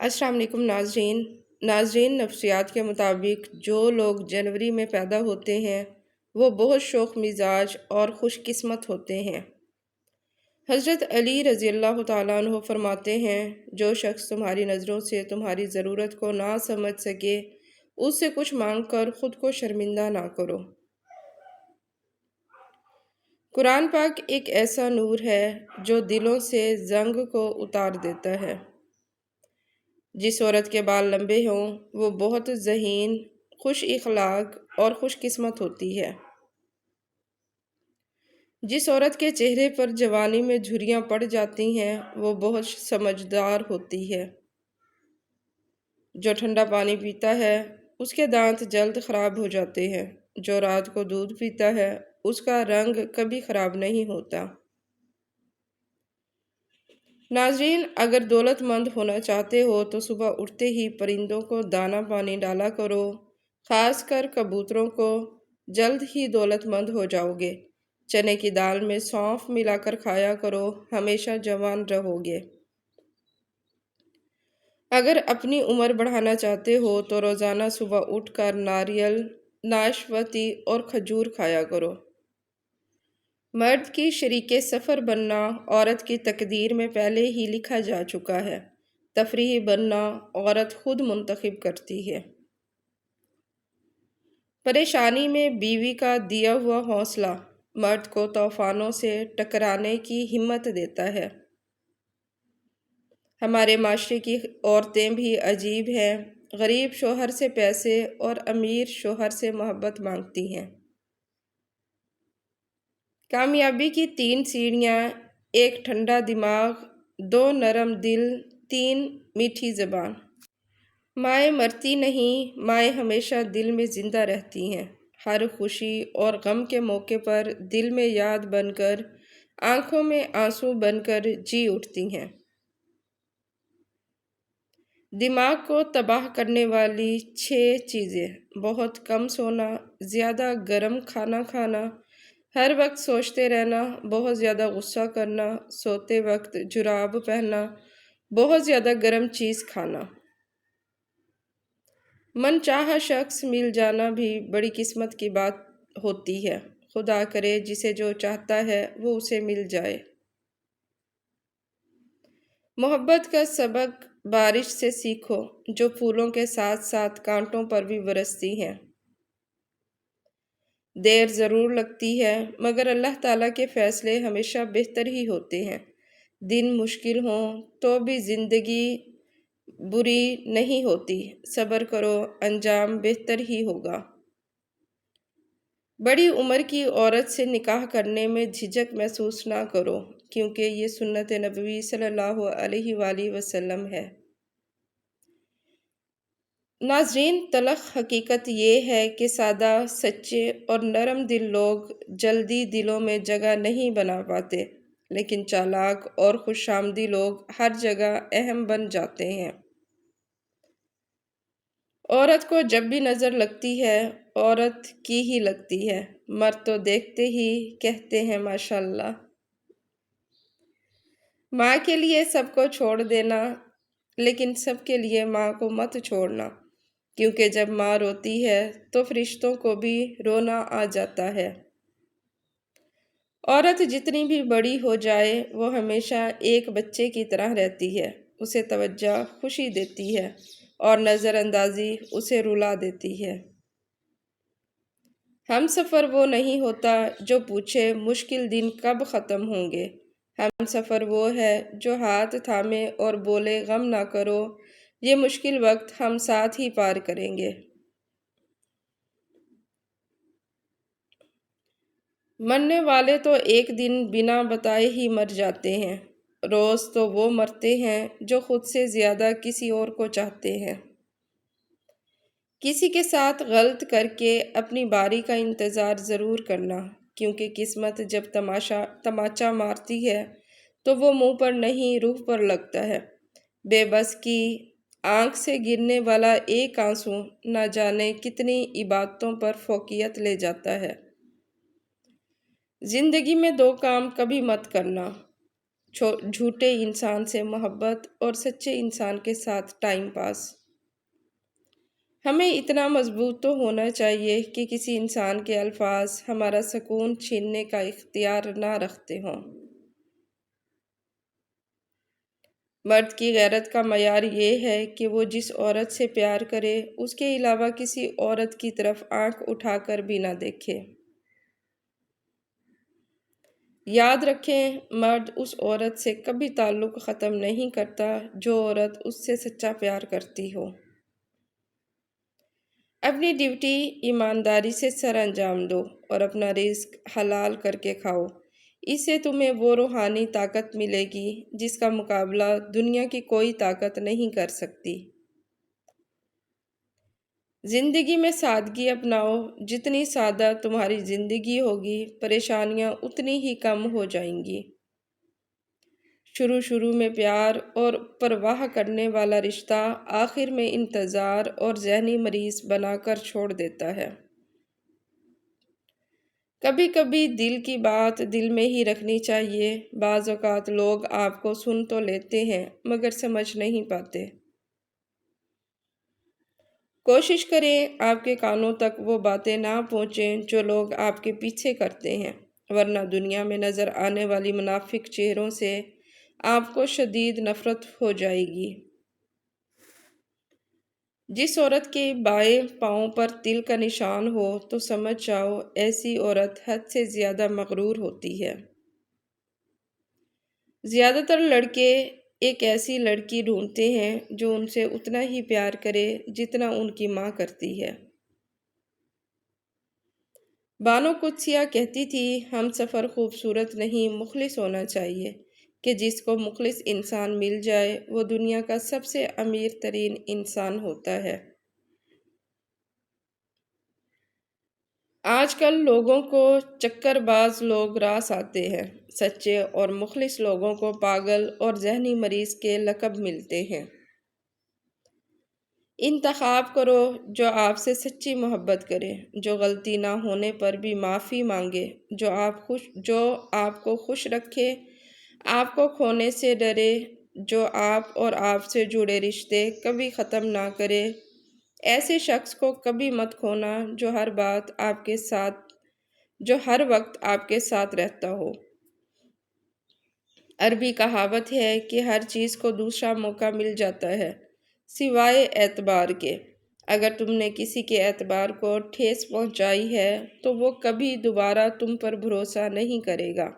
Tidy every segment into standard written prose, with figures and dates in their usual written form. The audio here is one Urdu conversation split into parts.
السلام علیکم ناظرین نفسیات کے مطابق جو لوگ جنوری میں پیدا ہوتے ہیں وہ بہت شوخ مزاج اور خوش قسمت ہوتے ہیں۔ حضرت علی رضی اللہ تعالیٰ عنہ فرماتے ہیں، جو شخص تمہاری نظروں سے تمہاری ضرورت کو نہ سمجھ سکے اس سے کچھ مانگ کر خود کو شرمندہ نہ کرو۔ قرآن پاک ایک ایسا نور ہے جو دلوں سے زنگ کو اتار دیتا ہے۔ جس عورت کے بال لمبے ہوں وہ بہت ذہین، خوش اخلاق اور خوش قسمت ہوتی ہے۔ جس عورت کے چہرے پر جوانی میں جھریاں پڑ جاتی ہیں وہ بہت سمجھدار ہوتی ہے۔ جو ٹھنڈا پانی پیتا ہے اس کے دانت جلد خراب ہو جاتے ہیں۔ جو رات کو دودھ پیتا ہے اس کا رنگ کبھی خراب نہیں ہوتا۔ ناظرین، اگر دولت مند ہونا چاہتے ہو تو صبح اٹھتے ہی پرندوں کو دانہ پانی ڈالا کرو، خاص کر کبوتروں کو، جلد ہی دولت مند ہو جاؤ گے۔ چنے کی دال میں سونف ملا کر کھایا کرو، ہمیشہ جوان رہو گے۔ اگر اپنی عمر بڑھانا چاہتے ہو تو روزانہ صبح اٹھ کر ناریل، ناشپاتی اور کھجور کھایا کرو۔ مرد کی شریک سفر بننا عورت کی تقدیر میں پہلے ہی لکھا جا چکا ہے۔ تفریحی بننا عورت خود منتخب کرتی ہے۔ پریشانی میں بیوی کا دیا ہوا حوصلہ مرد کو طوفانوں سے ٹکرانے کی ہمت دیتا ہے۔ ہمارے معاشرے کی عورتیں بھی عجیب ہیں، غریب شوہر سے پیسے اور امیر شوہر سے محبت مانگتی ہیں۔ کامیابی کی 3 سیڑھیاں: 1 ٹھنڈا دماغ، 2 نرم دل، 3 میٹھی زبان۔ مائیں مرتی نہیں، مائیں ہمیشہ دل میں زندہ رہتی ہیں۔ ہر خوشی اور غم کے موقع پر دل میں یاد بن کر، آنکھوں میں آنسو بن کر جی اٹھتی ہیں۔ دماغ کو تباہ کرنے والی 6 چیزیں: بہت کم سونا، زیادہ گرم کھانا کھانا، ہر وقت سوچتے رہنا، بہت زیادہ غصہ کرنا، سوتے وقت جراب پہننا، بہت زیادہ گرم چیز کھانا۔ من چاہا شخص مل جانا بھی بڑی قسمت کی بات ہوتی ہے۔ خدا کرے جسے جو چاہتا ہے وہ اسے مل جائے۔ محبت کا سبق بارش سے سیکھو، جو پھولوں کے ساتھ ساتھ کانٹوں پر بھی برستی ہے۔ دیر ضرور لگتی ہے مگر اللہ تعالیٰ کے فیصلے ہمیشہ بہتر ہی ہوتے ہیں۔ دن مشکل ہوں تو بھی زندگی بری نہیں ہوتی، صبر کرو، انجام بہتر ہی ہوگا۔ بڑی عمر کی عورت سے نکاح کرنے میں جھجک محسوس نہ کرو، کیونکہ یہ سنت نبوی صلی اللہ علیہ وآلہ وسلم ہے۔ ناظرین، تلخ حقیقت یہ ہے کہ سادہ، سچے اور نرم دل لوگ جلدی دلوں میں جگہ نہیں بنا پاتے، لیکن چالاک اور خوش آمدی لوگ ہر جگہ اہم بن جاتے ہیں۔ عورت کو جب بھی نظر لگتی ہے عورت کی ہی لگتی ہے، مرد تو دیکھتے ہی کہتے ہیں ماشاءاللہ۔ ماں کے لیے سب کو چھوڑ دینا، لیکن سب کے لیے ماں کو مت چھوڑنا، کیونکہ جب ماں روتی ہے تو فرشتوں کو بھی رونا آ جاتا ہے۔ عورت جتنی بھی بڑی ہو جائے وہ ہمیشہ ایک بچے کی طرح رہتی ہے، اسے توجہ خوشی دیتی ہے اور نظر اندازی اسے رلا دیتی ہے۔ ہم سفر وہ نہیں ہوتا جو پوچھے مشکل دن کب ختم ہوں گے، ہم سفر وہ ہے جو ہاتھ تھامے اور بولے غم نہ کرو، یہ مشکل وقت ہم ساتھ ہی پار کریں گے۔ مرنے والے تو ایک دن بنا بتائے ہی مر جاتے ہیں، روز تو وہ مرتے ہیں جو خود سے زیادہ کسی اور کو چاہتے ہیں۔ کسی کے ساتھ غلط کر کے اپنی باری کا انتظار ضرور کرنا، کیونکہ قسمت جب تماچا مارتی ہے تو وہ منہ پر نہیں روح پر لگتا ہے۔ بے بس کی آنکھ سے گرنے والا ایک آنسو نہ جانے کتنی عبادتوں پر فوقیت لے جاتا ہے۔ زندگی میں 2 کام کبھی مت کرنا: جھوٹے انسان سے محبت اور سچے انسان کے ساتھ ٹائم پاس۔ ہمیں اتنا مضبوط تو ہونا چاہیے کہ کسی انسان کے الفاظ ہمارا سکون چھیننے کا اختیار نہ رکھتے ہوں۔ مرد کی غیرت کا معیار یہ ہے کہ وہ جس عورت سے پیار کرے اس کے علاوہ کسی عورت کی طرف آنکھ اٹھا کر بھی نہ دیکھے۔ یاد رکھیں، مرد اس عورت سے کبھی تعلق ختم نہیں کرتا جو عورت اس سے سچا پیار کرتی ہو۔ اپنی ڈیوٹی ایمانداری سے سر انجام دو اور اپنا رزق حلال کر کے کھاؤ۔ اس سے تمہیں وہ روحانی طاقت ملے گی جس کا مقابلہ دنیا کی کوئی طاقت نہیں کر سکتی۔ زندگی میں سادگی اپناؤ، جتنی سادہ تمہاری زندگی ہوگی پریشانیاں اتنی ہی کم ہو جائیں گی۔ شروع میں پیار اور پرواہ کرنے والا رشتہ آخر میں انتظار اور ذہنی مریض بنا کر چھوڑ دیتا ہے۔ کبھی کبھی دل کی بات دل میں ہی رکھنی چاہیے۔ بعض اوقات لوگ آپ کو سن تو لیتے ہیں مگر سمجھ نہیں پاتے۔ کوشش کریں آپ کے کانوں تک وہ باتیں نہ پہنچیں جو لوگ آپ کے پیچھے کرتے ہیں، ورنہ دنیا میں نظر آنے والی منافق چہروں سے آپ کو شدید نفرت ہو جائے گی۔ جس عورت کے بائیں پاؤں پر تل کا نشان ہو تو سمجھ جاؤ ایسی عورت حد سے زیادہ مغرور ہوتی ہے۔ زیادہ تر لڑکے ایک ایسی لڑکی ڈھونڈتے ہیں جو ان سے اتنا ہی پیار کرے جتنا ان کی ماں کرتی ہے۔ بانو قدسیہ کہتی تھی، ہم سفر خوبصورت نہیں مخلص ہونا چاہیے، کہ جس کو مخلص انسان مل جائے وہ دنیا کا سب سے امیر ترین انسان ہوتا ہے۔ آج کل لوگوں کو چکر باز لوگ راس آتے ہیں، سچے اور مخلص لوگوں کو پاگل اور ذہنی مریض کے لقب ملتے ہیں۔ انتخاب کرو جو آپ سے سچی محبت کرے، جو غلطی نہ ہونے پر بھی معافی مانگے، جو آپ کو خوش رکھے، آپ کو کھونے سے ڈرے، جو آپ اور آپ سے جڑے رشتے کبھی ختم نہ کرے۔ ایسے شخص کو کبھی مت کھونا جو ہر وقت آپ کے ساتھ رہتا ہو۔ عربی کہاوت ہے کہ ہر چیز کو دوسرا موقع مل جاتا ہے سوائے اعتبار کے۔ اگر تم نے کسی کے اعتبار کو ٹھیس پہنچائی ہے تو وہ کبھی دوبارہ تم پر بھروسہ نہیں کرے گا۔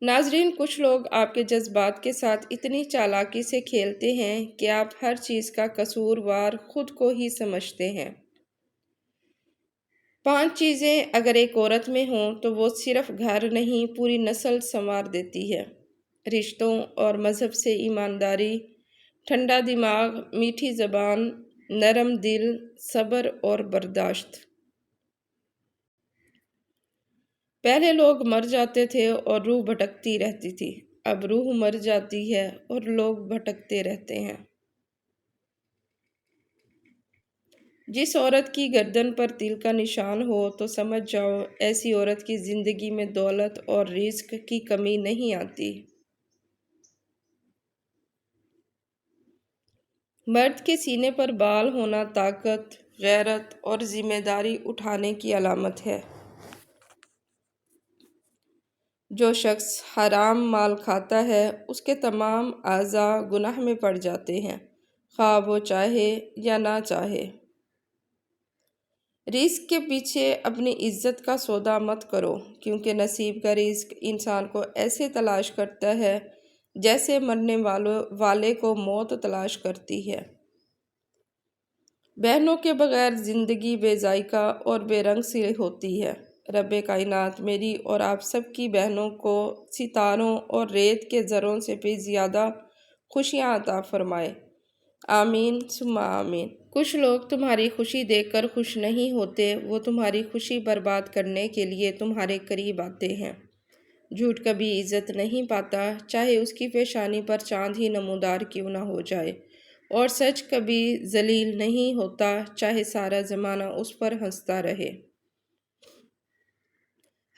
ناظرین، کچھ لوگ آپ کے جذبات کے ساتھ اتنی چالاکی سے کھیلتے ہیں کہ آپ ہر چیز کا قصوروار خود کو ہی سمجھتے ہیں۔ 5 چیزیں اگر ایک عورت میں ہوں تو وہ صرف گھر نہیں پوری نسل سنوار دیتی ہے۔ رشتوں اور مذہب سے ایمانداری، ٹھنڈا دماغ، میٹھی زبان، نرم دل، صبر اور برداشت۔ پہلے لوگ مر جاتے تھے اور روح بھٹکتی رہتی تھی، اب روح مر جاتی ہے اور لوگ بھٹکتے رہتے ہیں۔ جس عورت کی گردن پر تل کا نشان ہو تو سمجھ جاؤ ایسی عورت کی زندگی میں دولت اور رزق کی کمی نہیں آتی۔ مرد کے سینے پر بال ہونا طاقت، غیرت اور ذمہ داری اٹھانے کی علامت ہے۔ جو شخص حرام مال کھاتا ہے اس کے تمام اعضاء گناہ میں پڑ جاتے ہیں، خواہ وہ چاہے یا نہ چاہے۔ رزق کے پیچھے اپنی عزت کا سودا مت کرو، کیونکہ نصیب کا رزق انسان کو ایسے تلاش کرتا ہے جیسے مرنے والے کو موت تلاش کرتی ہے۔ بہنوں کے بغیر زندگی بے ذائقہ اور بے رنگ سی ہوتی ہے۔ رب کائنات میری اور آپ سب کی بہنوں کو ستاروں اور ریت کے ذروں سے بھی زیادہ خوشیاں عطا فرمائے۔ آمین ثم آمین۔ کچھ لوگ تمہاری خوشی دیکھ کر خوش نہیں ہوتے، وہ تمہاری خوشی برباد کرنے کے لیے تمہارے قریب آتے ہیں۔ جھوٹ کبھی عزت نہیں پاتا، چاہے اس کی پیشانی پر چاند ہی نمودار کیوں نہ ہو جائے، اور سچ کبھی ذلیل نہیں ہوتا، چاہے سارا زمانہ اس پر ہنستا رہے۔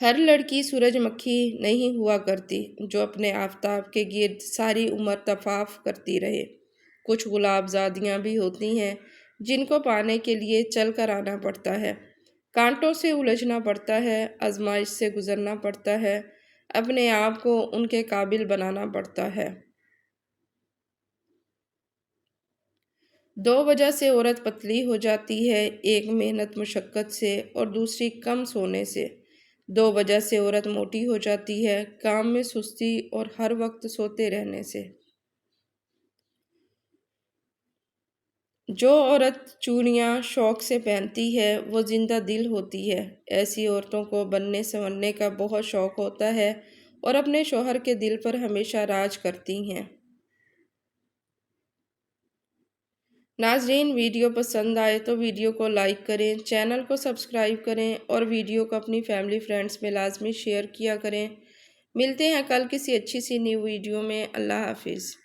ہر لڑکی سورج مکھی نہیں ہوا کرتی جو اپنے آفتاب کے گرد ساری عمر طواف کرتی رہے۔ کچھ گلاب زادیاں بھی ہوتی ہیں جن کو پانے کے لیے چل کر آنا پڑتا ہے، کانٹوں سے الجھنا پڑتا ہے، آزمائش سے گزرنا پڑتا ہے، اپنے آپ کو ان کے قابل بنانا پڑتا ہے۔ دو وجہ سے عورت پتلی ہو جاتی ہے، ایک محنت مشقت سے اور دوسری کم سونے سے۔ دو وجہ سے عورت موٹی ہو جاتی ہے، کام میں سستی اور ہر وقت سوتے رہنے سے۔ جو عورت چوڑیاں شوق سے پہنتی ہے وہ زندہ دل ہوتی ہے۔ ایسی عورتوں کو بننے سنورنے کا بہت شوق ہوتا ہے اور اپنے شوہر کے دل پر ہمیشہ راج کرتی ہیں۔ ناظرین، ویڈیو پسند آئے تو ویڈیو کو لائک کریں، چینل کو سبسکرائب کریں اور ویڈیو کو اپنی فیملی فرینڈز میں لازمی شیئر کیا کریں۔ ملتے ہیں کل کسی اچھی سی نیو ویڈیو میں۔ اللہ حافظ۔